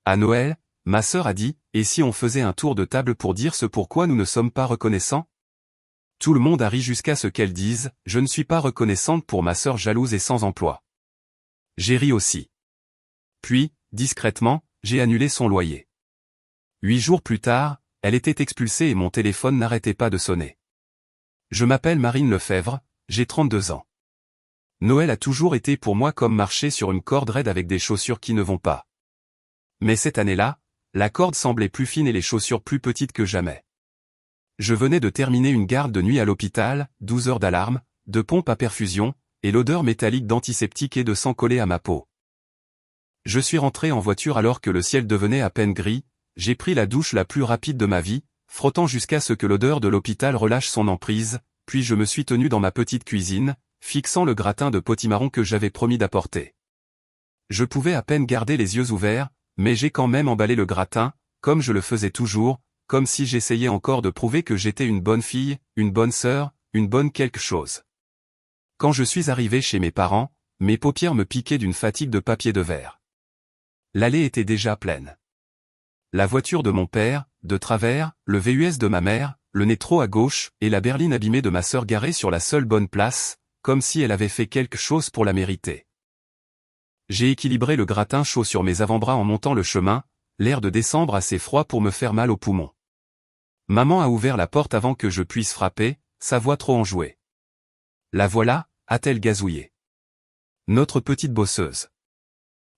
À Noël, ma sœur a dit, et si on faisait un tour de table pour dire ce pourquoi nous ne sommes pas reconnaissants? Tout le monde a ri jusqu'à ce qu'elle dise, je ne suis pas reconnaissante pour ma sœur jalouse et sans emploi. J'ai ri aussi. Puis, discrètement, j'ai annulé son loyer. 8 jours plus tard, elle était expulsée et mon téléphone n'arrêtait pas de sonner. Je m'appelle Marine Lefebvre, j'ai 32 ans. Noël a toujours été pour moi comme marcher sur une corde raide avec des chaussures qui ne vont pas. Mais cette année-là, la corde semblait plus fine et les chaussures plus petites que jamais. Je venais de terminer une garde de nuit à l'hôpital, 12 heures d'alarme, de pompe à perfusion, et l'odeur métallique d'antiseptique et de sang collé à ma peau. Je suis rentré en voiture alors que le ciel devenait à peine gris, j'ai pris la douche la plus rapide de ma vie, frottant jusqu'à ce que l'odeur de l'hôpital relâche son emprise, puis je me suis tenu dans ma petite cuisine, fixant le gratin de potimarron que j'avais promis d'apporter. Je pouvais à peine garder les yeux ouverts, mais j'ai quand même emballé le gratin, comme je le faisais toujours, comme si j'essayais encore de prouver que j'étais une bonne fille, une bonne sœur, une bonne quelque chose. Quand je suis arrivé chez mes parents, mes paupières me piquaient d'une fatigue de papier de verre. L'allée était déjà pleine. La voiture de mon père, de travers, le VUS de ma mère, le nez trop à gauche, et la berline abîmée de ma sœur garée sur la seule bonne place, comme si elle avait fait quelque chose pour la mériter. J'ai équilibré le gratin chaud sur mes avant-bras en montant le chemin, l'air de décembre assez froid pour me faire mal aux poumons. Maman a ouvert la porte avant que je puisse frapper, sa voix trop enjouée. La voilà, a-t-elle gazouillé. Notre petite bosseuse.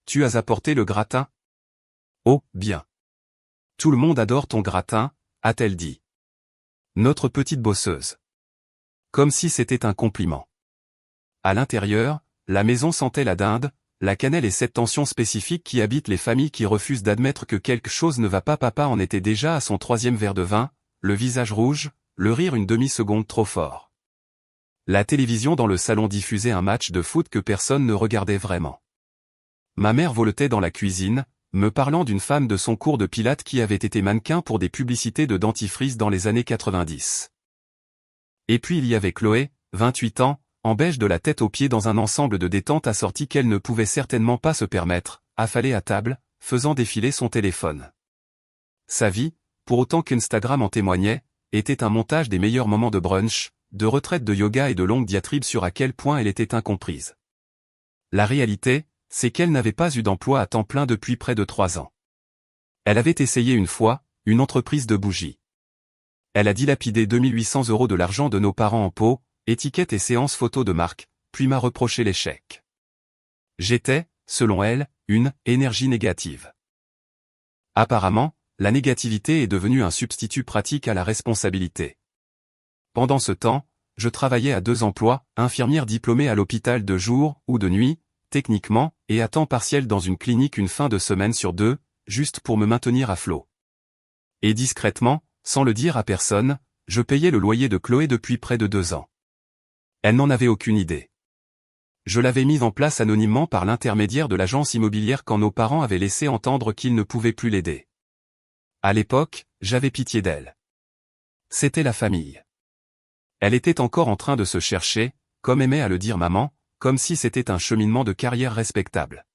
Tu as apporté le gratin? Oh, bien. Tout le monde adore ton gratin, a-t-elle dit. Notre petite bosseuse. Comme si c'était un compliment. À l'intérieur, la maison sentait la dinde, la cannelle et cette tension spécifique qui habite les familles qui refusent d'admettre que quelque chose ne va pas. Papa en était déjà à son 3e verre de vin, le visage rouge, le rire une demi-seconde trop fort. La télévision dans le salon diffusait un match de foot que personne ne regardait vraiment. Ma mère voletait dans la cuisine, me parlant d'une femme de son cours de pilates qui avait été mannequin pour des publicités de dentifrice dans les années 90. Et puis il y avait Chloé, 28 ans, en beige de la tête aux pieds dans un ensemble de détente assorti qu'elle ne pouvait certainement pas se permettre, affalée à table, faisant défiler son téléphone. Sa vie, pour autant qu'Instagram en témoignait, était un montage des meilleurs moments de brunch, de retraite de yoga et de longues diatribes sur à quel point elle était incomprise. La réalité, c'est qu'elle n'avait pas eu d'emploi à temps plein depuis près de 3 ans. Elle avait essayé une fois, une entreprise de bougies. Elle a dilapidé 2800 € de l'argent de nos parents en pots, étiquettes et séances photos de marque, puis m'a reproché l'échec. J'étais, selon elle, une « énergie négative ». Apparemment, la négativité est devenue un substitut pratique à la responsabilité. Pendant ce temps, je travaillais à 2 emplois, infirmière diplômée à l'hôpital de jour ou de nuit, techniquement, et à temps partiel dans une clinique une fin de semaine sur 2, juste pour me maintenir à flot. Et discrètement, sans le dire à personne, je payais le loyer de Chloé depuis près de 2 ans. Elle n'en avait aucune idée. Je l'avais mise en place anonymement par l'intermédiaire de l'agence immobilière quand nos parents avaient laissé entendre qu'ils ne pouvaient plus l'aider. À l'époque, j'avais pitié d'elle. C'était la famille. Elle était encore en train de se chercher, comme aimait à le dire maman, comme si c'était un cheminement de carrière respectable.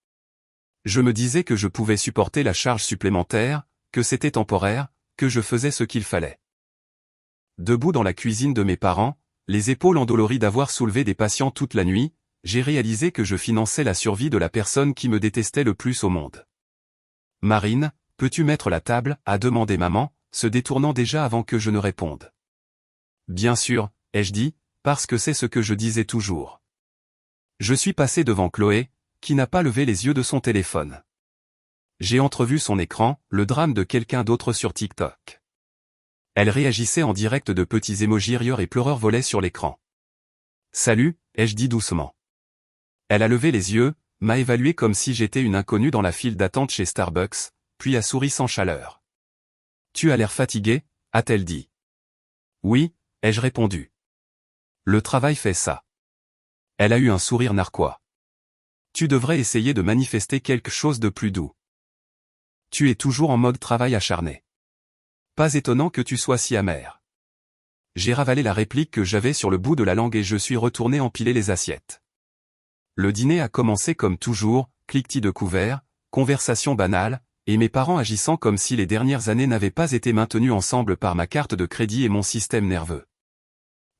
Je me disais que je pouvais supporter la charge supplémentaire, que c'était temporaire, que je faisais ce qu'il fallait. Debout dans la cuisine de mes parents, les épaules endolories d'avoir soulevé des patients toute la nuit, j'ai réalisé que je finançais la survie de la personne qui me détestait le plus au monde. « Marine, peux-tu mettre la table ?» a demandé maman, se détournant déjà avant que je ne réponde. « Bien sûr », ai-je dit, parce que c'est ce que je disais toujours. Je suis passé devant Chloé, qui n'a pas levé les yeux de son téléphone. J'ai entrevu son écran, le drame de quelqu'un d'autre sur TikTok. Elle réagissait en direct, de petits émojis rieurs et pleureurs volaient sur l'écran. « Salut », ai-je dit doucement. Elle a levé les yeux, m'a évalué comme si j'étais une inconnue dans la file d'attente chez Starbucks, puis a souri sans chaleur. « Tu as l'air fatigué ?» a-t-elle dit. « Oui », ai-je répondu. « Le travail fait ça. » Elle a eu un sourire narquois. « Tu devrais essayer de manifester quelque chose de plus doux. Tu es toujours en mode travail acharné. Pas étonnant que tu sois si amère. » J'ai ravalé la réplique que j'avais sur le bout de la langue et je suis retourné empiler les assiettes. Le dîner a commencé comme toujours, cliquetis de couverts, conversation banale, et mes parents agissant comme si les dernières années n'avaient pas été maintenues ensemble par ma carte de crédit et mon système nerveux.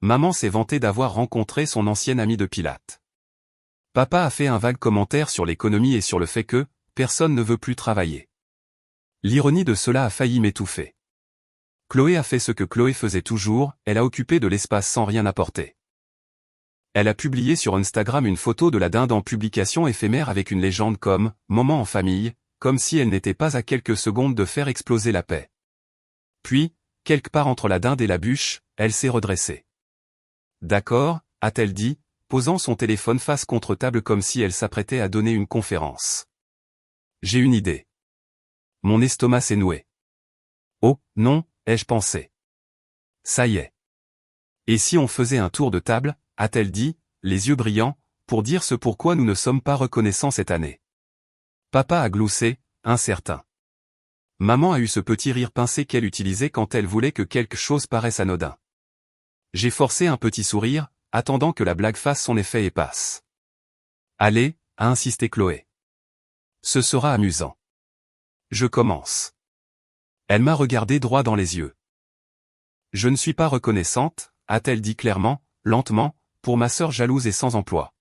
Maman s'est vantée d'avoir rencontré son ancienne amie de Pilates. Papa a fait un vague commentaire sur l'économie et sur le fait que personne ne veut plus travailler. L'ironie de cela a failli m'étouffer. Chloé a fait ce que Chloé faisait toujours, elle a occupé de l'espace sans rien apporter. Elle a publié sur Instagram une photo de la dinde en publication éphémère avec une légende comme « Moment en famille », comme si elle n'était pas à quelques secondes de faire exploser la paix. Puis, quelque part entre la dinde et la bûche, elle s'est redressée. « D'accord », a-t-elle dit, posant son téléphone face contre table comme si elle s'apprêtait à donner une conférence. J'ai une idée. Mon estomac s'est noué. Oh, non, ai-je pensé. Ça y est. Et si on faisait un tour de table, a-t-elle dit, les yeux brillants, pour dire ce pourquoi nous ne sommes pas reconnaissants cette année. Papa a gloussé, incertain. Maman a eu ce petit rire pincé qu'elle utilisait quand elle voulait que quelque chose paraisse anodin. J'ai forcé un petit sourire, attendant que la blague fasse son effet et passe. Allez, a insisté Chloé. Ce sera amusant. Je commence. Elle m'a regardé droit dans les yeux. Je ne suis pas reconnaissante, a-t-elle dit clairement, lentement, pour ma sœur jalouse et sans emploi.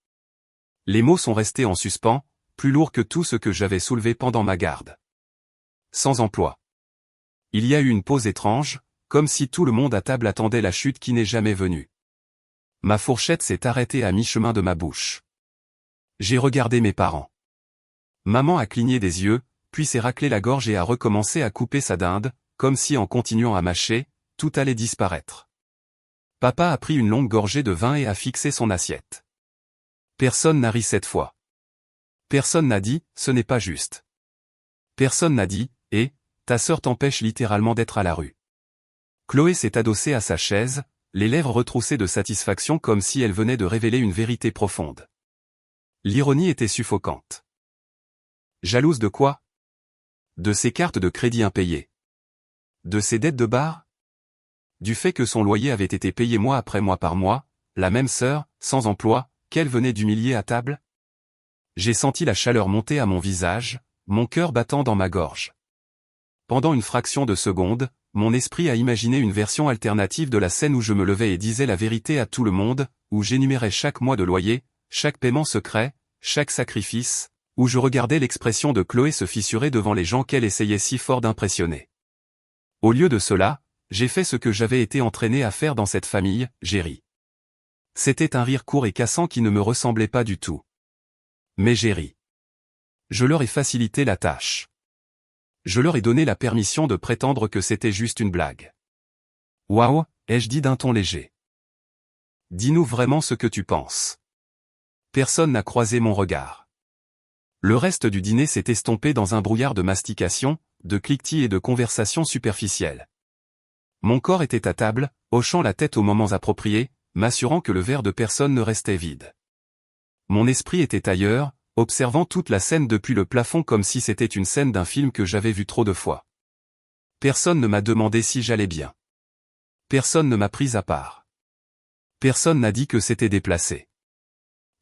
Les mots sont restés en suspens, plus lourds que tout ce que j'avais soulevé pendant ma garde. Sans emploi. Il y a eu une pause étrange, comme si tout le monde à table attendait la chute qui n'est jamais venue. Ma fourchette s'est arrêtée à mi-chemin de ma bouche. J'ai regardé mes parents. Maman a cligné des yeux, puis s'est raclé la gorge et a recommencé à couper sa dinde, comme si en continuant à mâcher, tout allait disparaître. Papa a pris une longue gorgée de vin et a fixé son assiette. Personne n'a ri cette fois. Personne n'a dit, ce n'est pas juste. Personne n'a dit, ta sœur t'empêche littéralement d'être à la rue. Chloé s'est adossée à sa chaise, les lèvres retroussées de satisfaction comme si elle venait de révéler une vérité profonde. L'ironie était suffocante. Jalouse de quoi? De ses cartes de crédit impayées. De ses dettes de bar? Du fait que son loyer avait été payé mois après mois par mois, la même sœur, sans emploi, qu'elle venait d'humilier à table? J'ai senti la chaleur monter à mon visage, mon cœur battant dans ma gorge. Pendant une fraction de seconde, mon esprit a imaginé une version alternative de la scène où je me levais et disais la vérité à tout le monde, où j'énumérais chaque mois de loyer, chaque paiement secret, chaque sacrifice, où je regardais l'expression de Chloé se fissurer devant les gens qu'elle essayait si fort d'impressionner. Au lieu de cela, j'ai fait ce que j'avais été entraîné à faire dans cette famille, j'ai ri. C'était un rire court et cassant qui ne me ressemblait pas du tout. Mais j'ai ri. Je leur ai facilité la tâche. Je leur ai donné la permission de prétendre que c'était juste une blague. Waouh, ai-je dit d'un ton léger. Dis-nous vraiment ce que tu penses. Personne n'a croisé mon regard. Le reste du dîner s'est estompé dans un brouillard de mastication, de cliquetis et de conversations superficielles. Mon corps était à table, hochant la tête aux moments appropriés, m'assurant que le verre de personne ne restait vide. Mon esprit était ailleurs, observant toute la scène depuis le plafond comme si c'était une scène d'un film que j'avais vu trop de fois. Personne ne m'a demandé si j'allais bien. Personne ne m'a pris à part. Personne n'a dit que c'était déplacé.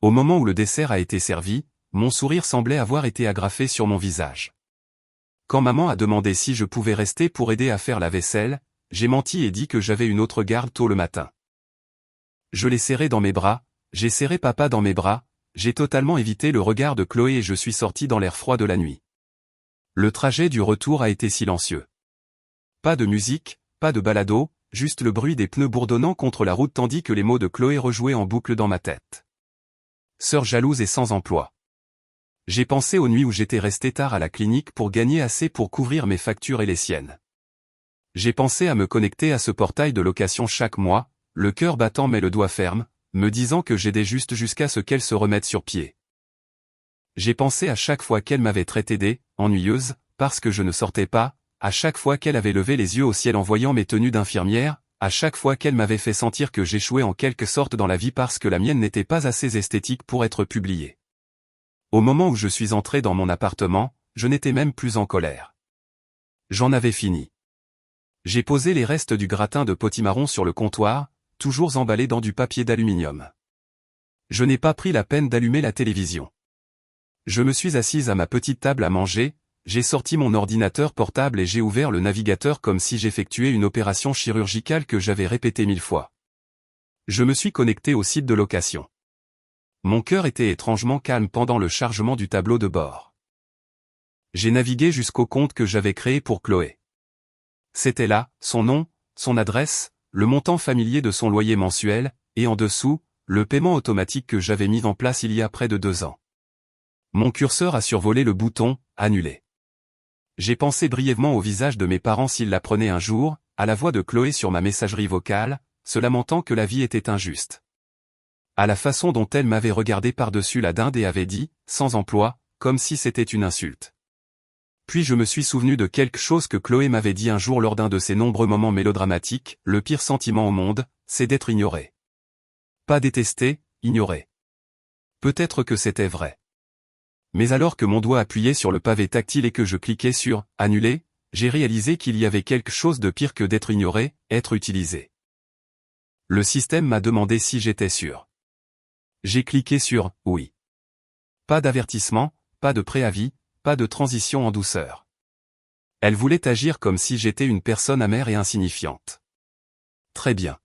Au moment où le dessert a été servi, mon sourire semblait avoir été agrafé sur mon visage. Quand maman a demandé si je pouvais rester pour aider à faire la vaisselle, j'ai menti et dit que j'avais une autre garde tôt le matin. Je l'ai serré dans mes bras, j'ai serré papa dans mes bras, j'ai totalement évité le regard de Chloé et je suis sorti dans l'air froid de la nuit. Le trajet du retour a été silencieux. Pas de musique, pas de balado, juste le bruit des pneus bourdonnant contre la route tandis que les mots de Chloé rejouaient en boucle dans ma tête. Sœur jalouse et sans emploi. J'ai pensé aux nuits où j'étais resté tard à la clinique pour gagner assez pour couvrir mes factures et les siennes. J'ai pensé à me connecter à ce portail de location chaque mois, le cœur battant mais le doigt ferme, me disant que j'aidais juste jusqu'à ce qu'elle se remette sur pied. J'ai pensé à chaque fois qu'elle m'avait traité ennuyeuse, parce que je ne sortais pas, à chaque fois qu'elle avait levé les yeux au ciel en voyant mes tenues d'infirmière, à chaque fois qu'elle m'avait fait sentir que j'échouais en quelque sorte dans la vie parce que la mienne n'était pas assez esthétique pour être publiée. Au moment où je suis entré dans mon appartement, je n'étais même plus en colère. J'en avais fini. J'ai posé les restes du gratin de potimarron sur le comptoir, toujours emballé dans du papier d'aluminium. Je n'ai pas pris la peine d'allumer la télévision. Je me suis assise à ma petite table à manger, j'ai sorti mon ordinateur portable et j'ai ouvert le navigateur comme si j'effectuais une opération chirurgicale que j'avais répétée 1000 fois. Je me suis connecté au site de location. Mon cœur était étrangement calme pendant le chargement du tableau de bord. J'ai navigué jusqu'au compte que j'avais créé pour Chloé. C'était là, son nom, son adresse, le montant familier de son loyer mensuel, et en dessous, le paiement automatique que j'avais mis en place il y a près de 2 ans. Mon curseur a survolé le bouton « Annuler ». J'ai pensé brièvement au visage de mes parents s'ils l'apprenaient un jour, à la voix de Chloé sur ma messagerie vocale, se lamentant que la vie était injuste. À la façon dont elle m'avait regardé par-dessus la dinde et avait dit « sans emploi », comme si c'était une insulte. Puis je me suis souvenu de quelque chose que Chloé m'avait dit un jour lors d'un de ces nombreux moments mélodramatiques, le pire sentiment au monde, c'est d'être ignoré. Pas détesté, ignoré. Peut-être que c'était vrai. Mais alors que mon doigt appuyait sur le pavé tactile et que je cliquais sur « Annuler », j'ai réalisé qu'il y avait quelque chose de pire que d'être ignoré, être utilisé. Le système m'a demandé si j'étais sûr. J'ai cliqué sur « Oui ». Pas d'avertissement, pas de préavis, pas de transition en douceur. Elle voulait agir comme si j'étais une personne amère et insignifiante. Très bien.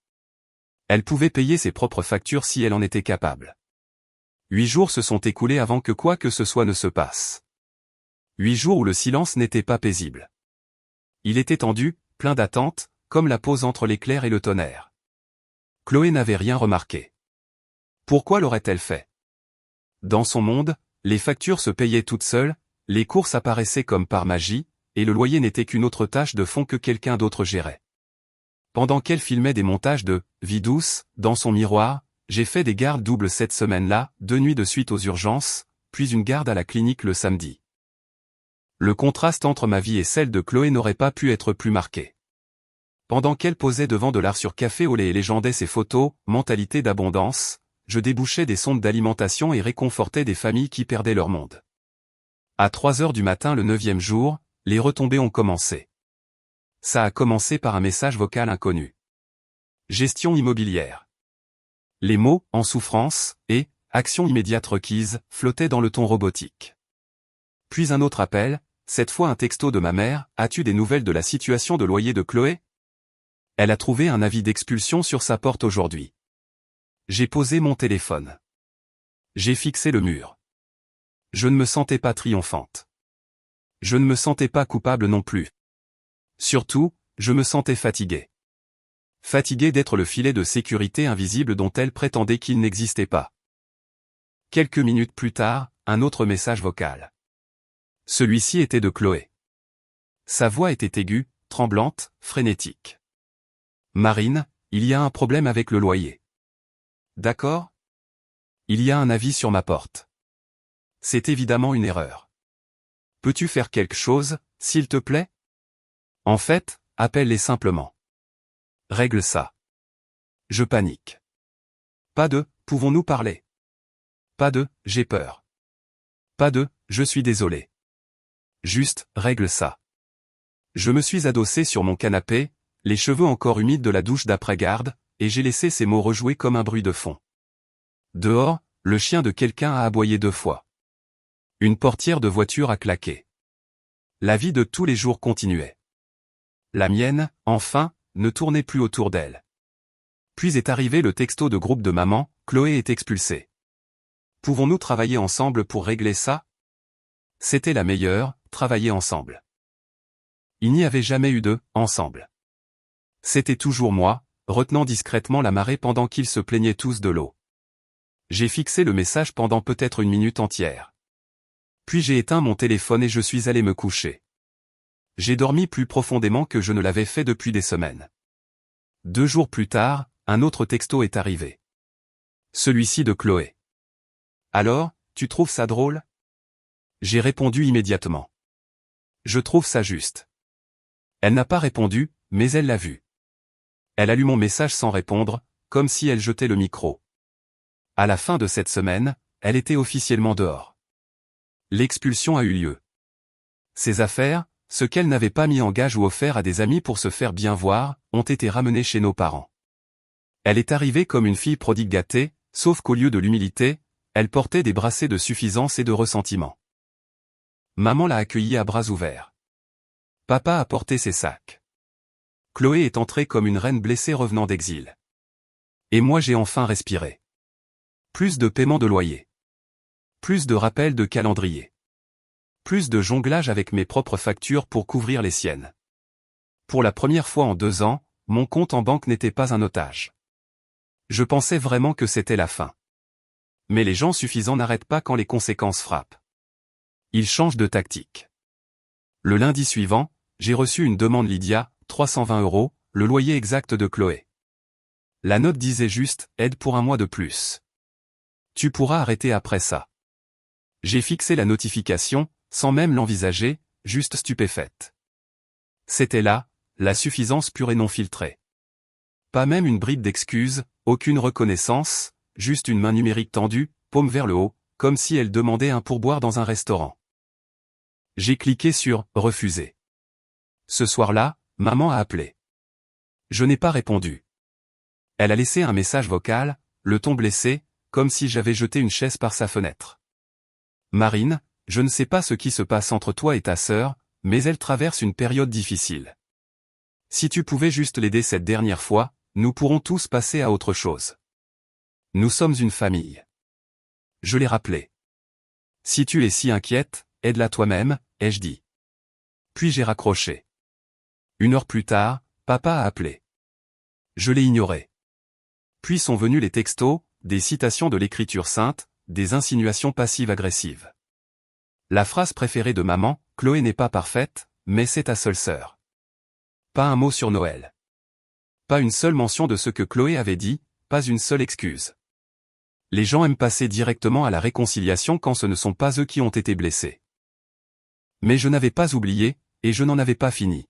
Elle pouvait payer ses propres factures si elle en était capable. 8 jours se sont écoulés avant que quoi que ce soit ne se passe. 8 jours où le silence n'était pas paisible. Il était tendu, plein d'attente, comme la pause entre l'éclair et le tonnerre. Chloé n'avait rien remarqué. Pourquoi l'aurait-elle fait? Dans son monde, les factures se payaient toutes seules, les courses apparaissaient comme par magie, et le loyer n'était qu'une autre tâche de fond que quelqu'un d'autre gérait. Pendant qu'elle filmait des montages de « Vie douce » dans son miroir, j'ai fait des gardes doubles cette semaine-là, 2 nuits de suite aux urgences, puis une garde à la clinique le samedi. Le contraste entre ma vie et celle de Chloé n'aurait pas pu être plus marqué. Pendant qu'elle posait devant de l'art sur café au lait et légendait ses photos, mentalité d'abondance, je débouchais des sondes d'alimentation et réconfortais des familles qui perdaient leur monde. À 3 heures du matin le 9e jour, les retombées ont commencé. Ça a commencé par un message vocal inconnu. Gestion immobilière. Les mots « en souffrance » et « action immédiate requise » flottaient dans le ton robotique. Puis un autre appel, cette fois un texto de ma mère « As-tu des nouvelles de la situation de loyer de Chloé ?» Elle a trouvé un avis d'expulsion sur sa porte aujourd'hui. J'ai posé mon téléphone. J'ai fixé le mur. Je ne me sentais pas triomphante. Je ne me sentais pas coupable non plus. Surtout, je me sentais fatigué. Fatigué d'être le filet de sécurité invisible dont elle prétendait qu'il n'existait pas. Quelques minutes plus tard, un autre message vocal. Celui-ci était de Chloé. Sa voix était aiguë, tremblante, frénétique. Marine, il y a un problème avec le loyer. D'accord? Il y a un avis sur ma porte. C'est évidemment une erreur. Peux-tu faire quelque chose, s'il te plaît? En fait, appelle-les simplement. Règle ça. Je panique. Pas de « pouvons-nous parler ?» Pas de « j'ai peur ?» Pas de « je suis désolé ?» Juste, règle ça. Je me suis adossé sur mon canapé, les cheveux encore humides de la douche d'après-garde, et j'ai laissé ces mots rejouer comme un bruit de fond. Dehors, le chien de quelqu'un a aboyé 2 fois. Une portière de voiture a claqué. La vie de tous les jours continuait. La mienne, enfin, ne tournait plus autour d'elle. Puis est arrivé le texto de groupe de maman, Chloé est expulsée. Pouvons-nous travailler ensemble pour régler ça? C'était la meilleure, travailler ensemble. Il n'y avait jamais eu de « ensemble ». C'était toujours moi, retenant discrètement la marée pendant qu'ils se plaignaient tous de l'eau. J'ai fixé le message pendant peut-être 1 minute entière. Puis j'ai éteint mon téléphone et je suis allé me coucher. J'ai dormi plus profondément que je ne l'avais fait depuis des semaines. 2 jours plus tard, un autre texto est arrivé. Celui-ci de Chloé. Alors, tu trouves ça drôle? J'ai répondu immédiatement. Je trouve ça juste. Elle n'a pas répondu, mais elle l'a vu. Elle a lu mon message sans répondre, comme si elle jetait le micro. À la fin de cette semaine, elle était officiellement dehors. L'expulsion a eu lieu. Ses affaires, ce qu'elle n'avait pas mis en gage ou offert à des amis pour se faire bien voir, ont été ramenées chez nos parents. Elle est arrivée comme une fille prodigue gâtée, sauf qu'au lieu de l'humilité, elle portait des brassées de suffisance et de ressentiment. Maman l'a accueilli à bras ouverts. Papa a porté ses sacs. Chloé est entrée comme une reine blessée revenant d'exil. Et moi j'ai enfin respiré. Plus de paiement de loyer. Plus de rappels de calendrier. Plus de jonglage avec mes propres factures pour couvrir les siennes. Pour la première fois en 2 ans, mon compte en banque n'était pas un otage. Je pensais vraiment que c'était la fin. Mais les gens suffisants n'arrêtent pas quand les conséquences frappent. Ils changent de tactique. Le lundi suivant, j'ai reçu une demande Lydia, 320 €, le loyer exact de Chloé. La note disait juste « aide pour un mois de plus. Tu pourras arrêter après ça ». J'ai fixé la notification, sans même l'envisager, juste stupéfaite. C'était là, la suffisance pure et non filtrée. Pas même une bride d'excuses, aucune reconnaissance, juste une main numérique tendue, paume vers le haut, comme si elle demandait un pourboire dans un restaurant. J'ai cliqué sur « Refuser ». Ce soir-là, maman a appelé. Je n'ai pas répondu. Elle a laissé un message vocal, le ton blessé, comme si j'avais jeté une chaise par sa fenêtre. Marine, je ne sais pas ce qui se passe entre toi et ta sœur, mais elle traverse une période difficile. Si tu pouvais juste l'aider cette dernière fois, nous pourrons tous passer à autre chose. Nous sommes une famille. Je l'ai rappelé. Si tu es si inquiète, aide-la toi-même, ai-je dit. Puis j'ai raccroché. 1 heure plus tard, papa a appelé. Je l'ai ignoré. Puis sont venus les textos, des citations de l'écriture sainte, des insinuations passives-agressives. La phrase préférée de maman, Chloé n'est pas parfaite, mais c'est ta seule sœur. Pas un mot sur Noël. Pas une seule mention de ce que Chloé avait dit, pas une seule excuse. Les gens aiment passer directement à la réconciliation quand ce ne sont pas eux qui ont été blessés. Mais je n'avais pas oublié, et je n'en avais pas fini.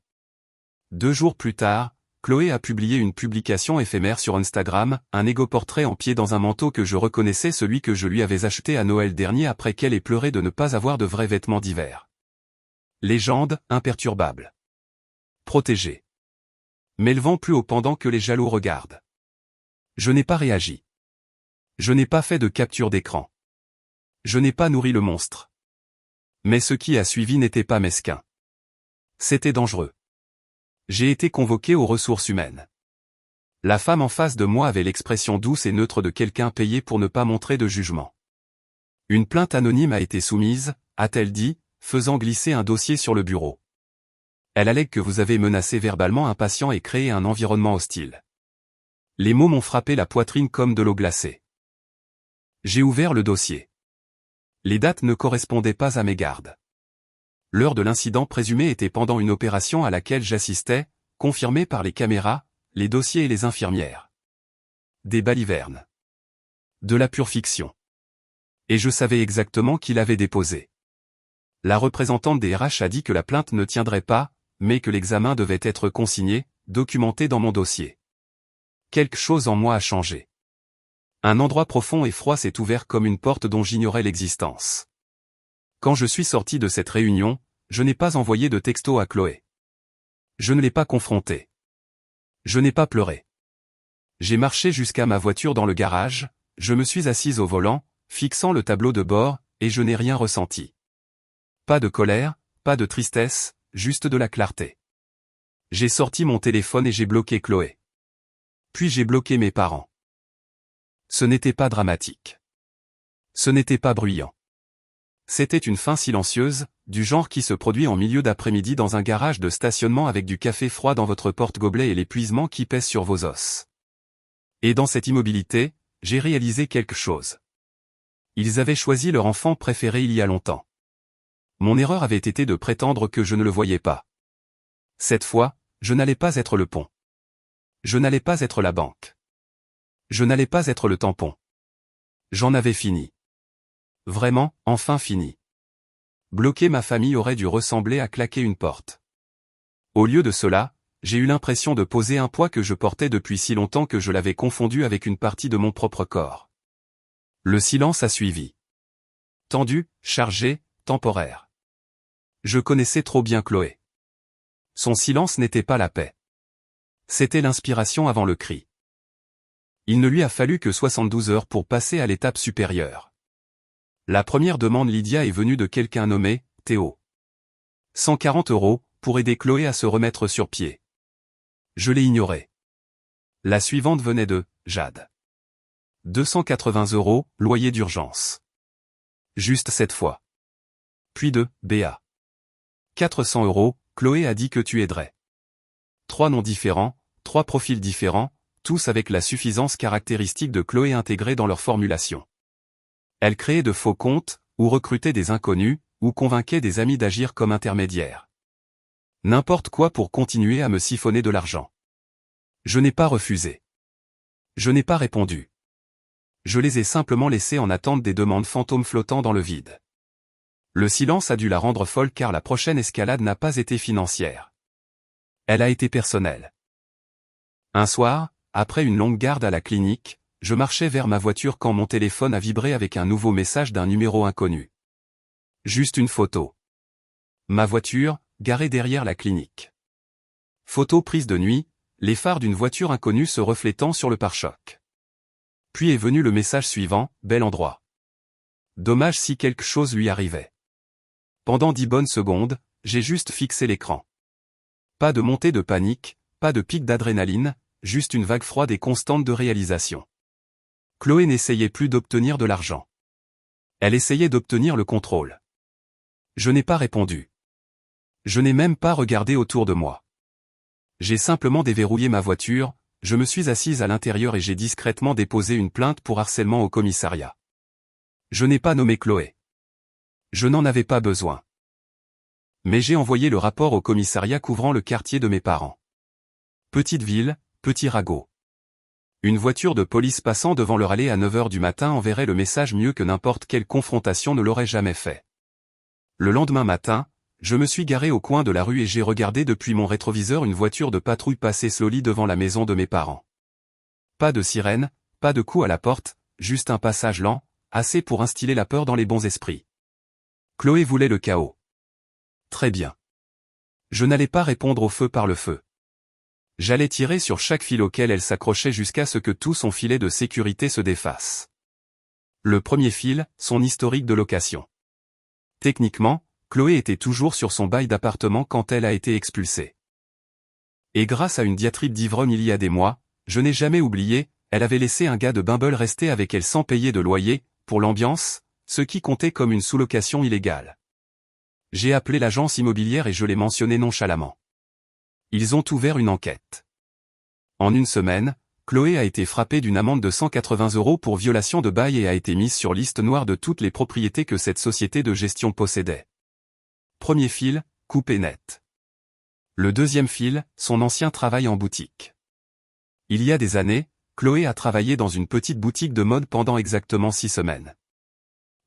2 jours plus tard, Chloé a publié une publication éphémère sur Instagram, un égo-portrait en pied dans un manteau que je reconnaissais celui que je lui avais acheté à Noël dernier après qu'elle ait pleuré de ne pas avoir de vrais vêtements d'hiver. Légende, imperturbable. Protégé. Mais le vent plus haut pendant que les jaloux regardent. Je n'ai pas réagi. Je n'ai pas fait de capture d'écran. Je n'ai pas nourri le monstre. Mais ce qui a suivi n'était pas mesquin. C'était dangereux. J'ai été convoqué aux ressources humaines. La femme en face de moi avait l'expression douce et neutre de quelqu'un payé pour ne pas montrer de jugement. Une plainte anonyme a été soumise, a-t-elle dit, faisant glisser un dossier sur le bureau. Elle allègue que vous avez menacé verbalement un patient et créé un environnement hostile. Les mots m'ont frappé la poitrine comme de l'eau glacée. J'ai ouvert le dossier. Les dates ne correspondaient pas à mes gardes. L'heure de l'incident présumé était pendant une opération à laquelle j'assistais, confirmée par les caméras, les dossiers et les infirmières. Des balivernes. De la pure fiction. Et je savais exactement qui l'avait déposé. La représentante des RH a dit que la plainte ne tiendrait pas, mais que l'examen devait être consigné, documenté dans mon dossier. Quelque chose en moi a changé. Un endroit profond et froid s'est ouvert comme une porte dont j'ignorais l'existence. Quand je suis sorti de cette réunion, je n'ai pas envoyé de texto à Chloé. Je ne l'ai pas confrontée. Je n'ai pas pleuré. J'ai marché jusqu'à ma voiture dans le garage, je me suis assise au volant, fixant le tableau de bord, et je n'ai rien ressenti. Pas de colère, pas de tristesse, juste de la clarté. J'ai sorti mon téléphone et j'ai bloqué Chloé. Puis j'ai bloqué mes parents. Ce n'était pas dramatique. Ce n'était pas bruyant. C'était une fin silencieuse, du genre qui se produit en milieu d'après-midi dans un garage de stationnement avec du café froid dans votre porte-gobelet et l'épuisement qui pèse sur vos os. Et dans cette immobilité, j'ai réalisé quelque chose. Ils avaient choisi leur enfant préféré il y a longtemps. Mon erreur avait été de prétendre que je ne le voyais pas. Cette fois, je n'allais pas être le pont. Je n'allais pas être la banque. Je n'allais pas être le tampon. J'en avais fini. Vraiment, enfin fini. Bloquer ma famille aurait dû ressembler à claquer une porte. Au lieu de cela, j'ai eu l'impression de poser un poids que je portais depuis si longtemps que je l'avais confondu avec une partie de mon propre corps. Le silence a suivi. Tendu, chargé, temporaire. Je connaissais trop bien Chloé. Son silence n'était pas la paix. C'était l'inspiration avant le cri. Il ne lui a fallu que 72 heures pour passer à l'étape supérieure. La première demande Lydia est venue de quelqu'un nommé Théo. 140 € pour aider Chloé à se remettre sur pied. Je l'ai ignoré. La suivante venait de Jade. 280 €, loyer d'urgence. Juste cette fois. Puis de Béa. 400 €, Chloé a dit que tu aiderais. 3 noms différents, 3 profils différents, tous avec la suffisance caractéristique de Chloé intégrée dans leur formulation. Elle créait de faux comptes, ou recrutait des inconnus, ou convainquait des amis d'agir comme intermédiaires. N'importe quoi pour continuer à me siphonner de l'argent. Je n'ai pas refusé. Je n'ai pas répondu. Je les ai simplement laissés en attente des demandes fantômes flottant dans le vide. Le silence a dû la rendre folle car la prochaine escalade n'a pas été financière. Elle a été personnelle. Un soir, après une longue garde à la clinique, je marchais vers ma voiture quand mon téléphone a vibré avec un nouveau message d'un numéro inconnu. Juste une photo. Ma voiture, garée derrière la clinique. Photo prise de nuit, les phares d'une voiture inconnue se reflétant sur le pare-choc. Puis est venu le message suivant, bel endroit. Dommage si quelque chose lui arrivait. Pendant 10 bonnes secondes, j'ai juste fixé l'écran. Pas de montée de panique, pas de pic d'adrénaline, juste une vague froide et constante de réalisation. Chloé n'essayait plus d'obtenir de l'argent. Elle essayait d'obtenir le contrôle. Je n'ai pas répondu. Je n'ai même pas regardé autour de moi. J'ai simplement déverrouillé ma voiture, je me suis assise à l'intérieur et j'ai discrètement déposé une plainte pour harcèlement au commissariat. Je n'ai pas nommé Chloé. Je n'en avais pas besoin. Mais j'ai envoyé le rapport au commissariat couvrant le quartier de mes parents. Petite ville, petit ragot. Une voiture de police passant devant leur allée à 9 h du matin enverrait le message mieux que n'importe quelle confrontation ne l'aurait jamais fait. Le lendemain matin, je me suis garé au coin de la rue et j'ai regardé depuis mon rétroviseur une voiture de patrouille passer slowly devant la maison de mes parents. Pas de sirène, pas de coup à la porte, juste un passage lent, assez pour instiller la peur dans les bons esprits. Chloé voulait le chaos. Très bien. Je n'allais pas répondre au feu par le feu. J'allais tirer sur chaque fil auquel elle s'accrochait jusqu'à ce que tout son filet de sécurité se défasse. Le premier fil, son historique de location. Techniquement, Chloé était toujours sur son bail d'appartement quand elle a été expulsée. Et grâce à une diatribe d'ivrogne il y a des mois, je n'ai jamais oublié, elle avait laissé un gars de Bumble rester avec elle sans payer de loyer, pour l'ambiance, ce qui comptait comme une sous-location illégale. J'ai appelé l'agence immobilière et je l'ai mentionné nonchalamment. Ils ont ouvert une enquête. En une semaine, Chloé a été frappée d'une amende de 180 € pour violation de bail et a été mise sur liste noire de toutes les propriétés que cette société de gestion possédait. Premier fil, coupé net. Le deuxième fil, son ancien travail en boutique. Il y a des années, Chloé a travaillé dans une petite boutique de mode pendant exactement 6 semaines.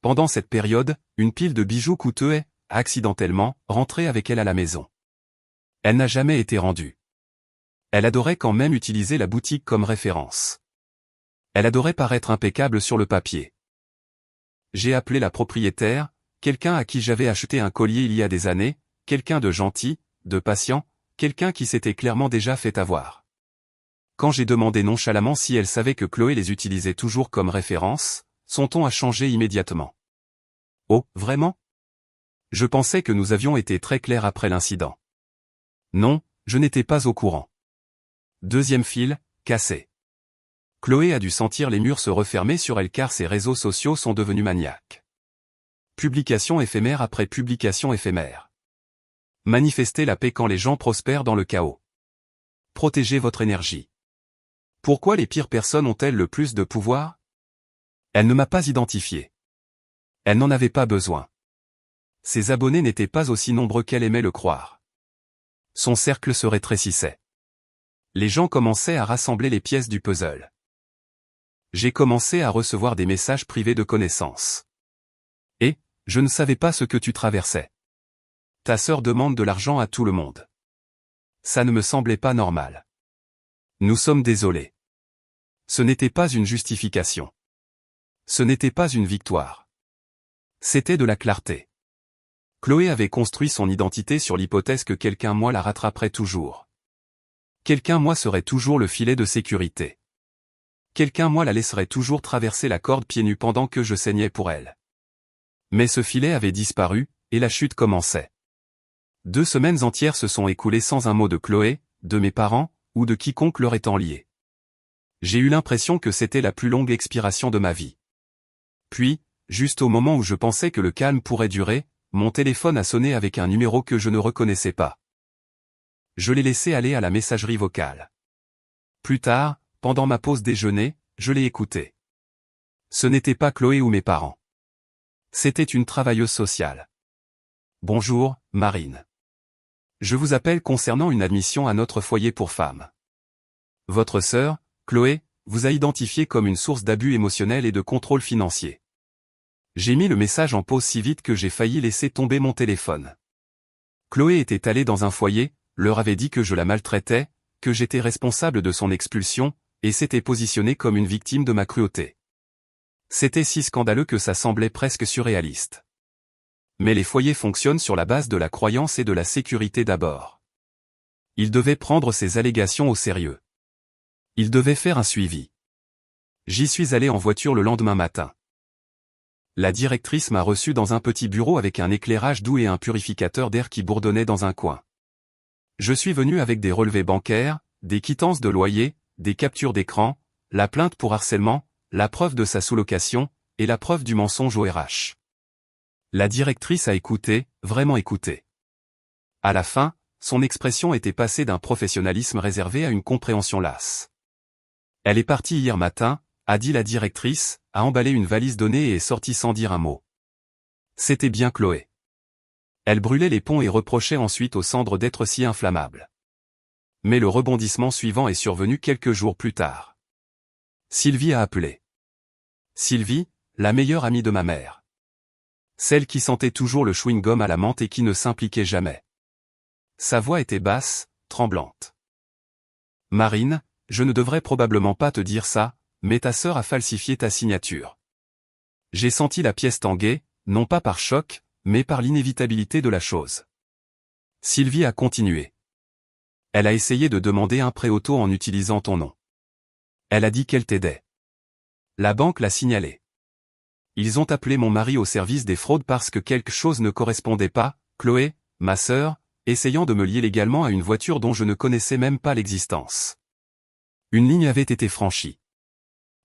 Pendant cette période, une pile de bijoux coûteux est, accidentellement, rentrée avec elle à la maison. Elle n'a jamais été rendue. Elle adorait quand même utiliser la boutique comme référence. Elle adorait paraître impeccable sur le papier. J'ai appelé la propriétaire, quelqu'un à qui j'avais acheté un collier il y a des années, quelqu'un de gentil, de patient, quelqu'un qui s'était clairement déjà fait avoir. Quand j'ai demandé nonchalamment si elle savait que Chloé les utilisait toujours comme référence, son ton a changé immédiatement. Oh, vraiment? Je pensais que nous avions été très clairs après l'incident. Non, je n'étais pas au courant. Deuxième fil, cassé. Chloé a dû sentir les murs se refermer sur elle car ses réseaux sociaux sont devenus maniaques. Publication éphémère après publication éphémère. Manifestez la paix quand les gens prospèrent dans le chaos. Protégez votre énergie. Pourquoi les pires personnes ont-elles le plus de pouvoir? Elle ne m'a pas identifié. Elle n'en avait pas besoin. Ses abonnés n'étaient pas aussi nombreux qu'elle aimait le croire. Son cercle se rétrécissait. Les gens commençaient à rassembler les pièces du puzzle. J'ai commencé à recevoir des messages privés de connaissances. Et, je ne savais pas ce que tu traversais. Ta sœur demande de l'argent à tout le monde. Ça ne me semblait pas normal. Nous sommes désolés. Ce n'était pas une justification. Ce n'était pas une victoire. C'était de la clarté. Chloé avait construit son identité sur l'hypothèse que quelqu'un moi la rattraperait toujours. Quelqu'un moi serait toujours le filet de sécurité. Quelqu'un moi la laisserait toujours traverser la corde pieds nus pendant que je saignais pour elle. Mais ce filet avait disparu, et la chute commençait. 2 semaines entières se sont écoulées sans un mot de Chloé, de mes parents, ou de quiconque leur étant lié. J'ai eu l'impression que c'était la plus longue expiration de ma vie. Puis, juste au moment où je pensais que le calme pourrait durer, mon téléphone a sonné avec un numéro que je ne reconnaissais pas. Je l'ai laissé aller à la messagerie vocale. Plus tard, pendant ma pause déjeuner, je l'ai écouté. Ce n'était pas Chloé ou mes parents. C'était une travailleuse sociale. Bonjour, Marine. Je vous appelle concernant une admission à notre foyer pour femmes. Votre sœur, Chloé, vous a identifié comme une source d'abus émotionnel et de contrôle financier. J'ai mis le message en pause si vite que j'ai failli laisser tomber mon téléphone. Chloé était allée dans un foyer, leur avait dit que je la maltraitais, que j'étais responsable de son expulsion, et s'était positionnée comme une victime de ma cruauté. C'était si scandaleux que ça semblait presque surréaliste. Mais les foyers fonctionnent sur la base de la croyance et de la sécurité d'abord. Ils devaient prendre ces allégations au sérieux. Ils devaient faire un suivi. J'y suis allé en voiture le lendemain matin. La directrice m'a reçu dans un petit bureau avec un éclairage doux et un purificateur d'air qui bourdonnait dans un coin. Je suis venu avec des relevés bancaires, des quittances de loyer, des captures d'écran, la plainte pour harcèlement, la preuve de sa sous-location, et la preuve du mensonge au RH. La directrice a écouté, vraiment écouté. À la fin, son expression était passée d'un professionnalisme réservé à une compréhension lasse. Elle est partie hier matin, a dit la directrice, a emballé une valise donnée et est sortie sans dire un mot. C'était bien Chloé. Elle brûlait les ponts et reprochait ensuite aux cendres d'être si inflammables. Mais le rebondissement suivant est survenu quelques jours plus tard. Sylvie a appelé. Sylvie, la meilleure amie de ma mère. Celle qui sentait toujours le chewing-gum à la menthe et qui ne s'impliquait jamais. Sa voix était basse, tremblante. Marine, je ne devrais probablement pas te dire ça, mais ta sœur a falsifié ta signature. J'ai senti la pièce tanguer, non pas par choc, mais par l'inévitabilité de la chose. Sylvie a continué. Elle a essayé de demander un prêt auto en utilisant ton nom. Elle a dit qu'elle t'aidait. La banque l'a signalé. Ils ont appelé mon mari au service des fraudes parce que quelque chose ne correspondait pas, Chloé, ma sœur, essayant de me lier légalement à une voiture dont je ne connaissais même pas l'existence. Une ligne avait été franchie.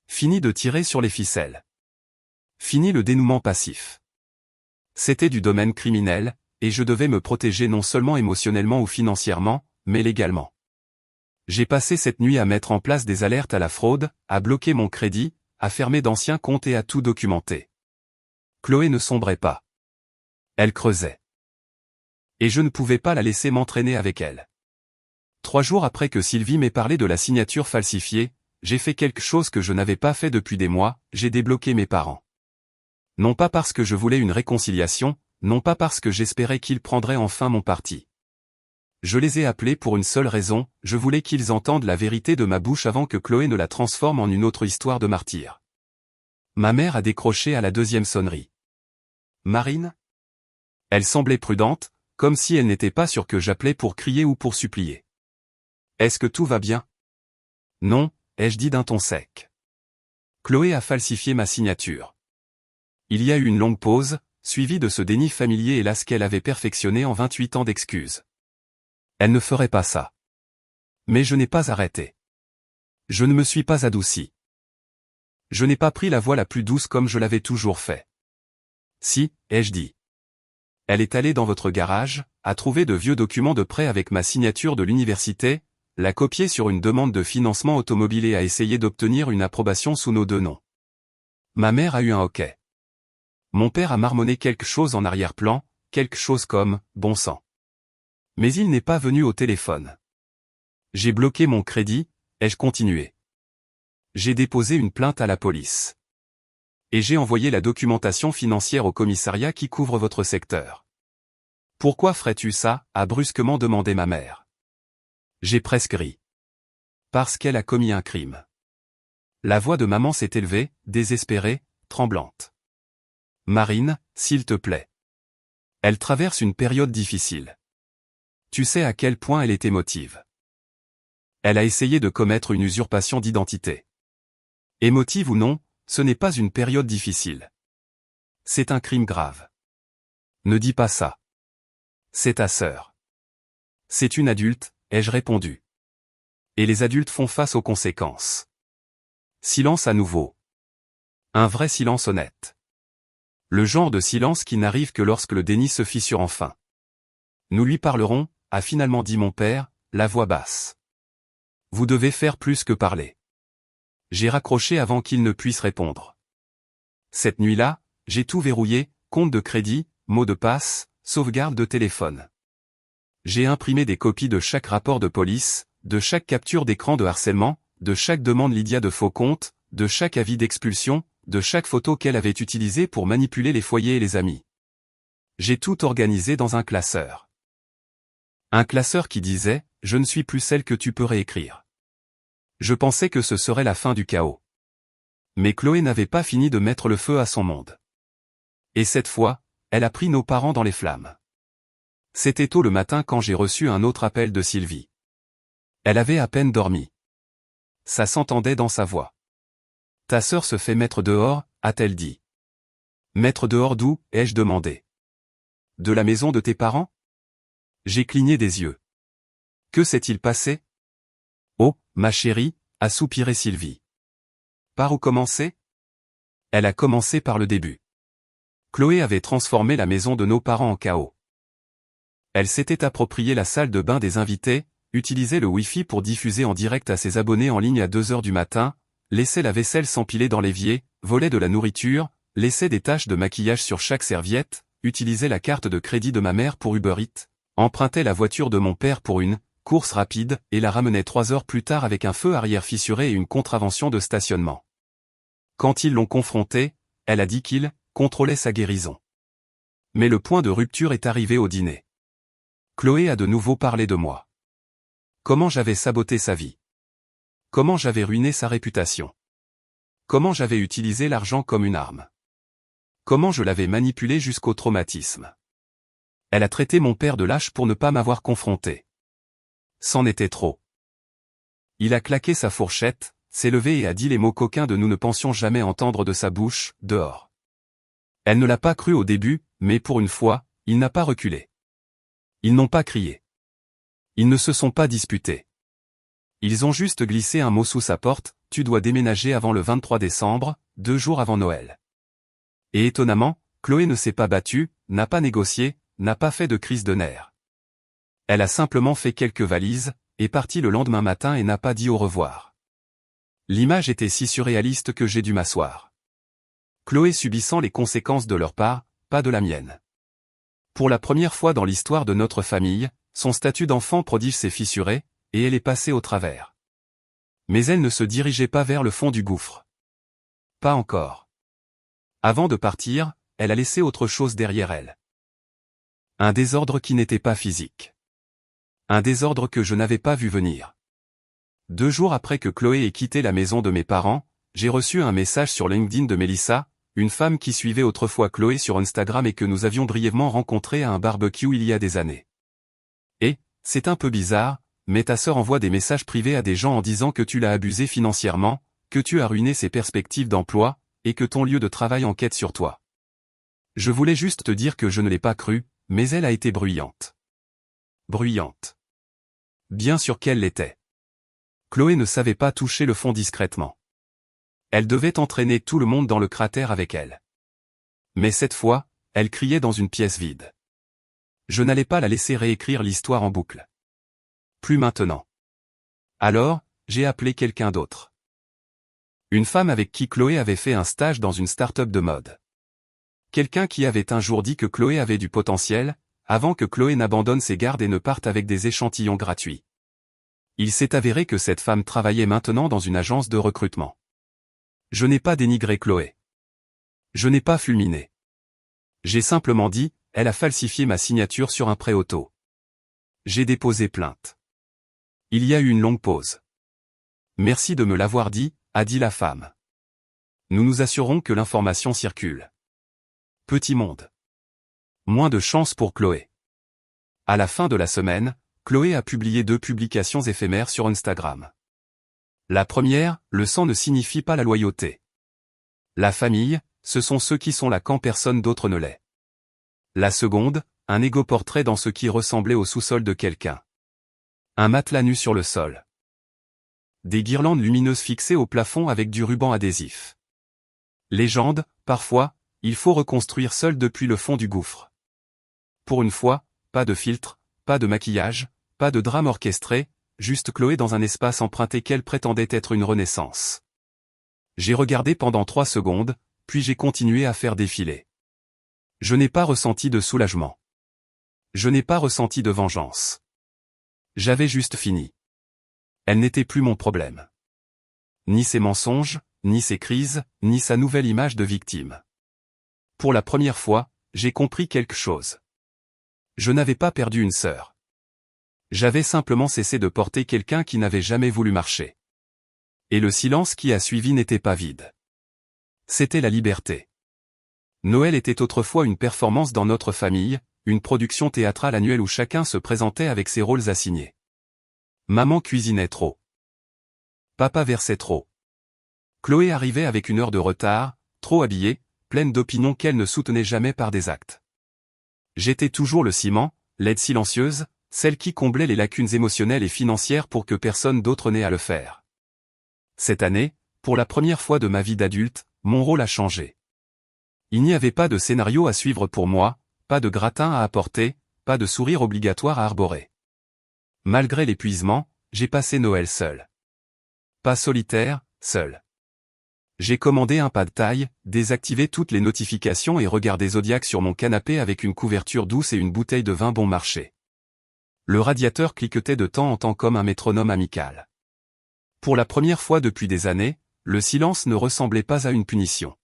Fini de tirer sur les ficelles. Fini le dénouement passif. C'était du domaine criminel, et je devais me protéger non seulement émotionnellement ou financièrement, mais légalement. J'ai passé cette nuit à mettre en place des alertes à la fraude, à bloquer mon crédit, à fermer d'anciens comptes et à tout documenter. Chloé ne sombrait pas. Elle creusait. Et je ne pouvais pas la laisser m'entraîner avec elle. 3 jours après que Sylvie m'ait parlé de la signature falsifiée, j'ai fait quelque chose que je n'avais pas fait depuis des mois, j'ai débloqué mes parents. Non pas parce que je voulais une réconciliation, non pas parce que j'espérais qu'ils prendraient enfin mon parti. Je les ai appelés pour une seule raison, je voulais qu'ils entendent la vérité de ma bouche avant que Chloé ne la transforme en une autre histoire de martyr. Ma mère a décroché à la 2e sonnerie. Marine ? Elle semblait prudente, comme si elle n'était pas sûre que j'appelais pour crier ou pour supplier. Est-ce que tout va bien ? Non, ai-je dit d'un ton sec. Chloé a falsifié ma signature. Il y a eu une longue pause, suivie de ce déni familier et là ce qu'elle avait perfectionné en 28 ans d'excuses. Elle ne ferait pas ça. Mais je n'ai pas arrêté. Je ne me suis pas adouci. Je n'ai pas pris la voie la plus douce comme je l'avais toujours fait. Si, ai-je dit. Elle est allée dans votre garage, a trouvé de vieux documents de prêt avec ma signature de l'université, l'a copié sur une demande de financement automobile et a essayé d'obtenir une approbation sous nos 2 noms. Ma mère a eu un hoquet. Mon père a marmonné quelque chose en arrière-plan, quelque chose comme « bon sang ». Mais il n'est pas venu au téléphone. J'ai bloqué mon crédit, ai-je continué. J'ai déposé une plainte à la police. Et j'ai envoyé la documentation financière au commissariat qui couvre votre secteur. Pourquoi ferais-tu ça ? A brusquement demandé ma mère. J'ai presque ri. Parce qu'elle a commis un crime. La voix de maman s'est élevée, désespérée, tremblante. Marine, s'il te plaît. Elle traverse une période difficile. Tu sais à quel point elle est émotive. Elle a essayé de commettre une usurpation d'identité. Émotive ou non, ce n'est pas une période difficile. C'est un crime grave. Ne dis pas ça. C'est ta sœur. C'est une adulte, ai-je répondu. Et les adultes font face aux conséquences. Silence à nouveau. Un vrai silence honnête. Le genre de silence qui n'arrive que lorsque le déni se fissure enfin. Nous lui parlerons, a finalement dit mon père, la voix basse. Vous devez faire plus que parler. J'ai raccroché avant qu'il ne puisse répondre. Cette nuit-là, j'ai tout verrouillé, compte de crédit, mot de passe, sauvegarde de téléphone. J'ai imprimé des copies de chaque rapport de police, de chaque capture d'écran de harcèlement, de chaque demande Lydia de faux comptes, de chaque avis d'expulsion, de chaque photo qu'elle avait utilisée pour manipuler les foyers et les amis. J'ai tout organisé dans un classeur. Un classeur qui disait « Je ne suis plus celle que tu peux réécrire ». Je pensais que ce serait la fin du chaos. Mais Chloé n'avait pas fini de mettre le feu à son monde. Et cette fois, elle a pris nos parents dans les flammes. C'était tôt le matin quand j'ai reçu un autre appel de Sylvie. Elle avait à peine dormi. Ça s'entendait dans sa voix. « Ta sœur se fait mettre dehors », a-t-elle dit. « Mettre dehors d'où » ai-je demandé. « De la maison de tes parents ?» J'ai cligné des yeux. Que s'est-il passé ? Oh, ma chérie, a soupiré Sylvie. Par où commencer ? Elle a commencé par le début. Chloé avait transformé la maison de nos parents en chaos. Elle s'était approprié la salle de bain des invités, utilisait le Wi-Fi pour diffuser en direct à ses abonnés en ligne à 2 heures du matin, laissait la vaisselle s'empiler dans l'évier, volait de la nourriture, laissait des taches de maquillage sur chaque serviette, utilisait la carte de crédit de ma mère pour Uber Eats, empruntait la voiture de mon père pour une course rapide et la ramenait 3 heures plus tard avec un feu arrière fissuré et une contravention de stationnement. Quand ils l'ont confrontée, elle a dit qu'il contrôlait sa guérison. Mais le point de rupture est arrivé au dîner. Chloé a de nouveau parlé de moi. Comment j'avais saboté sa vie. Comment j'avais ruiné sa réputation. Comment j'avais utilisé l'argent comme une arme. Comment je l'avais manipulé jusqu'au traumatisme. Elle a traité mon père de lâche pour ne pas m'avoir confronté. C'en était trop. Il a claqué sa fourchette, s'est levé et a dit les mots coquins de nous ne pensions jamais entendre de sa bouche, dehors. Elle ne l'a pas cru au début, mais pour une fois, il n'a pas reculé. Ils n'ont pas crié. Ils ne se sont pas disputés. Ils ont juste glissé un mot sous sa porte, tu dois déménager avant le 23 décembre, 2 jours avant Noël. Et étonnamment, Chloé ne s'est pas battue, n'a pas négocié, n'a pas fait de crise de nerfs. Elle a simplement fait quelques valises, est partie le lendemain matin et n'a pas dit au revoir. L'image était si surréaliste que j'ai dû m'asseoir. Chloé subissant les conséquences de leur part, pas de la mienne. Pour la première fois dans l'histoire de notre famille, son statut d'enfant prodige s'est fissuré, et elle est passée au travers. Mais elle ne se dirigeait pas vers le fond du gouffre. Pas encore. Avant de partir, elle a laissé autre chose derrière elle. Un désordre qui n'était pas physique. Un désordre que je n'avais pas vu venir. 2 jours après que Chloé ait quitté la maison de mes parents, j'ai reçu un message sur LinkedIn de Mélissa, une femme qui suivait autrefois Chloé sur Instagram et que nous avions brièvement rencontrée à un barbecue il y a des années. Et, c'est un peu bizarre, mais ta sœur envoie des messages privés à des gens en disant que tu l'as abusé financièrement, que tu as ruiné ses perspectives d'emploi, et que ton lieu de travail enquête sur toi. Je voulais juste te dire que je ne l'ai pas cru, mais elle a été bruyante. Bruyante. Bien sûr qu'elle l'était. Chloé ne savait pas toucher le fond discrètement. Elle devait entraîner tout le monde dans le cratère avec elle. Mais cette fois, elle criait dans une pièce vide. Je n'allais pas la laisser réécrire l'histoire en boucle. Plus maintenant. Alors, j'ai appelé quelqu'un d'autre. Une femme avec qui Chloé avait fait un stage dans une start-up de mode. Quelqu'un qui avait un jour dit que Chloé avait du potentiel, avant que Chloé n'abandonne ses gardes et ne parte avec des échantillons gratuits. Il s'est avéré que cette femme travaillait maintenant dans une agence de recrutement. Je n'ai pas dénigré Chloé. Je n'ai pas fulminé. J'ai simplement dit, elle a falsifié ma signature sur un prêt auto. J'ai déposé plainte. Il y a eu une longue pause. Merci de me l'avoir dit, a dit la femme. Nous nous assurons que l'information circule. Petit monde. Moins de chance pour Chloé. À la fin de la semaine, Chloé a publié 2 publications éphémères sur Instagram. La première, le sang ne signifie pas la loyauté. La famille, ce sont ceux qui sont là quand personne d'autre ne l'est. La seconde, un égo-portrait dans ce qui ressemblait au sous-sol de quelqu'un. Un matelas nu sur le sol. Des guirlandes lumineuses fixées au plafond avec du ruban adhésif. Légende, parfois, il faut reconstruire seul depuis le fond du gouffre. Pour une fois, pas de filtre, pas de maquillage, pas de drame orchestré, juste Chloé dans un espace emprunté qu'elle prétendait être une renaissance. J'ai regardé pendant 3 secondes, puis j'ai continué à faire défiler. Je n'ai pas ressenti de soulagement. Je n'ai pas ressenti de vengeance. J'avais juste fini. Elle n'était plus mon problème. Ni ses mensonges, ni ses crises, ni sa nouvelle image de victime. Pour la première fois, j'ai compris quelque chose. Je n'avais pas perdu une sœur. J'avais simplement cessé de porter quelqu'un qui n'avait jamais voulu marcher. Et le silence qui a suivi n'était pas vide. C'était la liberté. Noël était autrefois une performance dans notre famille, une production théâtrale annuelle où chacun se présentait avec ses rôles assignés. Maman cuisinait trop. Papa versait trop. Chloé arrivait avec 1 heure de retard, trop habillée, pleine d'opinions qu'elle ne soutenait jamais par des actes. J'étais toujours le ciment, l'aide silencieuse, celle qui comblait les lacunes émotionnelles et financières pour que personne d'autre n'ait à le faire. Cette année, pour la première fois de ma vie d'adulte, mon rôle a changé. Il n'y avait pas de scénario à suivre pour moi, pas de gratin à apporter, pas de sourire obligatoire à arborer. Malgré l'épuisement, j'ai passé Noël seul. Pas solitaire, seul. J'ai commandé un pad thaï, désactivé toutes les notifications et regardé Zodiac sur mon canapé avec une couverture douce et une bouteille de vin bon marché. Le radiateur cliquetait de temps en temps comme un métronome amical. Pour la première fois depuis des années, le silence ne ressemblait pas à une punition.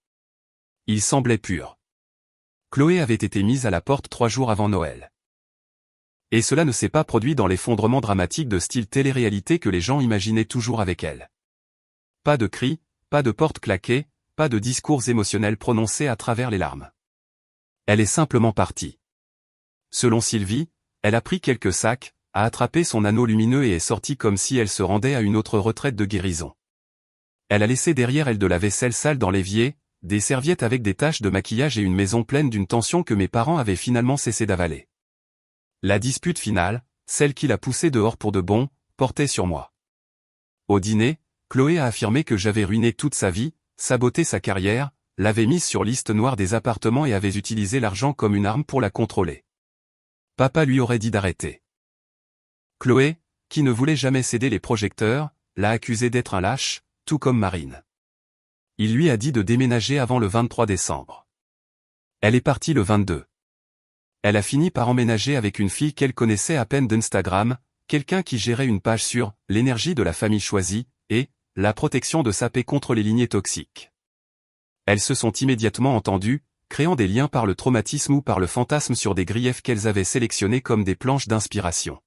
Il semblait pur. Chloé avait été mise à la porte 3 jours avant Noël. Et cela ne s'est pas produit dans l'effondrement dramatique de style télé-réalité que les gens imaginaient toujours avec elle. Pas de cris, pas de porte claquée, pas de discours émotionnels prononcés à travers les larmes. Elle est simplement partie. Selon Sylvie, elle a pris quelques sacs, a attrapé son anneau lumineux et est sortie comme si elle se rendait à une autre retraite de guérison. Elle a laissé derrière elle de la vaisselle sale dans l'évier, des serviettes avec des taches de maquillage et une maison pleine d'une tension que mes parents avaient finalement cessé d'avaler. La dispute finale, celle qui l'a poussée dehors pour de bon, portait sur moi. Au dîner, Chloé a affirmé que j'avais ruiné toute sa vie, saboté sa carrière, l'avait mise sur liste noire des appartements et avait utilisé l'argent comme une arme pour la contrôler. Papa lui aurait dit d'arrêter. Chloé, qui ne voulait jamais céder les projecteurs, l'a accusé d'être un lâche, tout comme Marine. Il lui a dit de déménager avant le 23 décembre. Elle est partie le 22. Elle a fini par emménager avec une fille qu'elle connaissait à peine d'Instagram, quelqu'un qui gérait une page sur « l'énergie de la famille choisie » et « la protection de sa paix contre les lignées toxiques ». Elles se sont immédiatement entendues, créant des liens par le traumatisme ou par le fantasme sur des griefs qu'elles avaient sélectionnés comme des planches d'inspiration.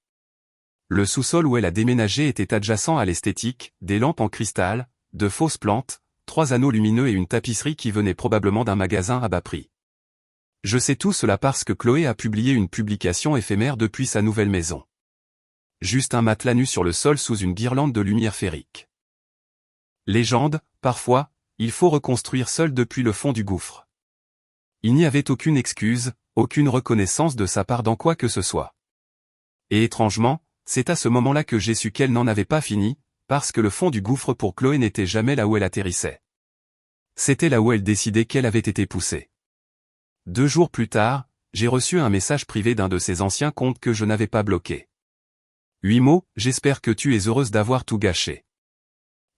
Le sous-sol où elle a déménagé était adjacent à l'esthétique, des lampes en cristal, de fausses plantes, 3 anneaux lumineux et une tapisserie qui venait probablement d'un magasin à bas prix. Je sais tout cela parce que Chloé a publié une publication éphémère depuis sa nouvelle maison. Juste un matelas nu sur le sol sous une guirlande de lumière féerique. Légende, parfois, il faut reconstruire seul depuis le fond du gouffre. Il n'y avait aucune excuse, aucune reconnaissance de sa part dans quoi que ce soit. Et étrangement, c'est à ce moment-là que j'ai su qu'elle n'en avait pas fini, parce que le fond du gouffre pour Chloé n'était jamais là où elle atterrissait. C'était là où elle décidait qu'elle avait été poussée. 2 jours plus tard, j'ai reçu un message privé d'un de ses anciens comptes que je n'avais pas bloqué. 8 mots, j'espère que tu es heureuse d'avoir tout gâché.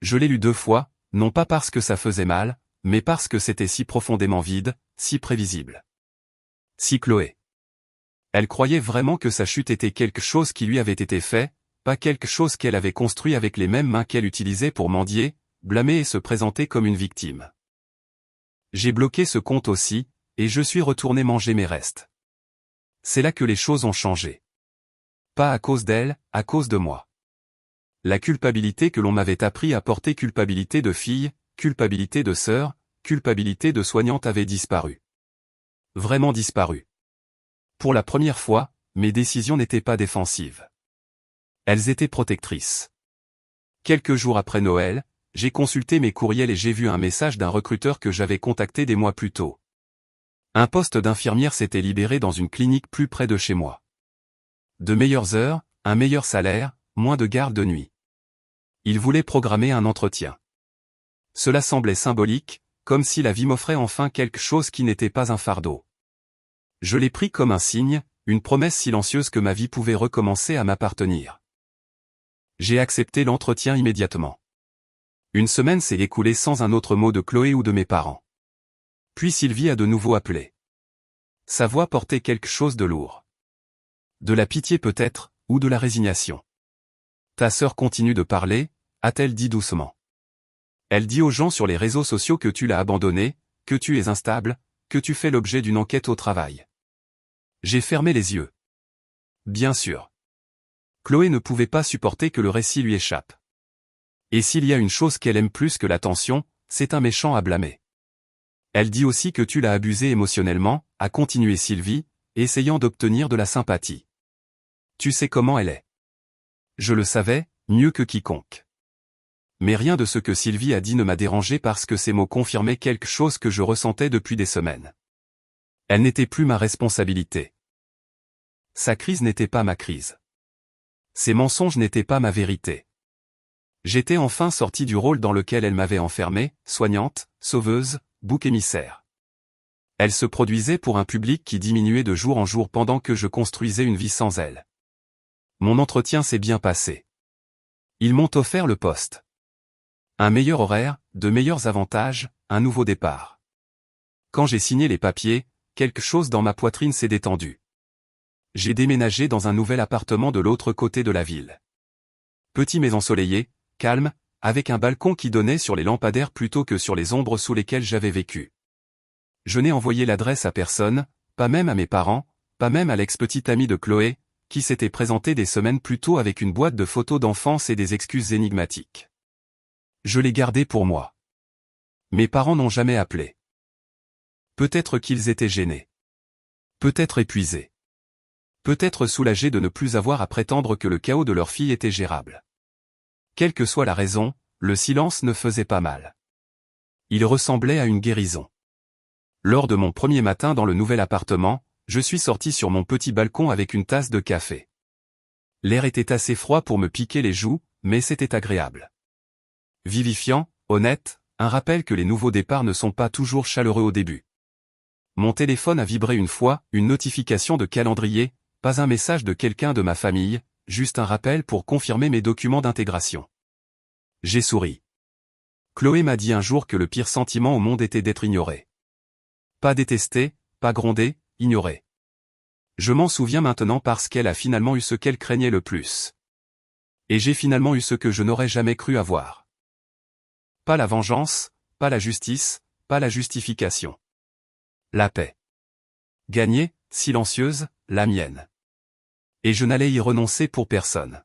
Je l'ai lu 2 fois, non pas parce que ça faisait mal, mais parce que c'était si profondément vide, si prévisible. Si Chloé. Elle croyait vraiment que sa chute était quelque chose qui lui avait été fait, pas quelque chose qu'elle avait construit avec les mêmes mains qu'elle utilisait pour mendier, blâmer et se présenter comme une victime. J'ai bloqué ce compte aussi, et je suis retourné manger mes restes. C'est là que les choses ont changé. Pas à cause d'elle, à cause de moi. La culpabilité que l'on m'avait appris à porter, culpabilité de fille, culpabilité de sœur, culpabilité de soignante avait disparu. Vraiment disparu. Pour la première fois, mes décisions n'étaient pas défensives. Elles étaient protectrices. Quelques jours après Noël, j'ai consulté mes courriels et j'ai vu un message d'un recruteur que j'avais contacté des mois plus tôt. Un poste d'infirmière s'était libéré dans une clinique plus près de chez moi. De meilleures heures, un meilleur salaire, moins de garde de nuit. Il voulait programmer un entretien. Cela semblait symbolique, comme si la vie m'offrait enfin quelque chose qui n'était pas un fardeau. Je l'ai pris comme un signe, une promesse silencieuse que ma vie pouvait recommencer à m'appartenir. J'ai accepté l'entretien immédiatement. Une semaine s'est écoulée sans un autre mot de Chloé ou de mes parents. Puis Sylvie a de nouveau appelé. Sa voix portait quelque chose de lourd. De la pitié peut-être, ou de la résignation. Ta sœur continue de parler, a-t-elle dit doucement. Elle dit aux gens sur les réseaux sociaux que tu l'as abandonnée, que tu es instable, que tu fais l'objet d'une enquête au travail. J'ai fermé les yeux. Bien sûr. Chloé ne pouvait pas supporter que le récit lui échappe. Et s'il y a une chose qu'elle aime plus que l'attention, c'est un méchant à blâmer. Elle dit aussi que tu l'as abusée émotionnellement, a continué Sylvie, essayant d'obtenir de la sympathie. Tu sais comment elle est. Je le savais, mieux que quiconque. Mais rien de ce que Sylvie a dit ne m'a dérangé parce que ces mots confirmaient quelque chose que je ressentais depuis des semaines. Elle n'était plus ma responsabilité. Sa crise n'était pas ma crise. Ses mensonges n'étaient pas ma vérité. J'étais enfin sorti du rôle dans lequel elle m'avait enfermé, soignante, sauveuse, bouc émissaire. Elle se produisait pour un public qui diminuait de jour en jour pendant que je construisais une vie sans elle. Mon entretien s'est bien passé. Ils m'ont offert le poste. Un meilleur horaire, de meilleurs avantages, un nouveau départ. Quand j'ai signé les papiers, quelque chose dans ma poitrine s'est détendu. J'ai déménagé dans un nouvel appartement de l'autre côté de la ville. Petit mais ensoleillé, calme, avec un balcon qui donnait sur les lampadaires plutôt que sur les ombres sous lesquelles j'avais vécu. Je n'ai envoyé l'adresse à personne, pas même à mes parents, pas même à l'ex-petite amie de Chloé, qui s'était présentée des semaines plus tôt avec une boîte de photos d'enfance et des excuses énigmatiques. Je l'ai gardée pour moi. Mes parents n'ont jamais appelé. Peut-être qu'ils étaient gênés. Peut-être épuisés. Peut-être soulagés de ne plus avoir à prétendre que le chaos de leur fille était gérable. Quelle que soit la raison, le silence ne faisait pas mal. Il ressemblait à une guérison. Lors de mon premier matin dans le nouvel appartement, je suis sorti sur mon petit balcon avec une tasse de café. L'air était assez froid pour me piquer les joues, mais c'était agréable. Vivifiant, honnête, un rappel que les nouveaux départs ne sont pas toujours chaleureux au début. Mon téléphone a vibré une fois, une notification de calendrier, pas un message de quelqu'un de ma famille, juste un rappel pour confirmer mes documents d'intégration. J'ai souri. Chloé m'a dit un jour que le pire sentiment au monde était d'être ignoré. Pas détesté, pas grondé, ignoré. Je m'en souviens maintenant parce qu'elle a finalement eu ce qu'elle craignait le plus. Et j'ai finalement eu ce que je n'aurais jamais cru avoir. Pas la vengeance, pas la justice, pas la justification. La paix. Gagnée, silencieuse, la mienne. Et je n'allais y renoncer pour personne.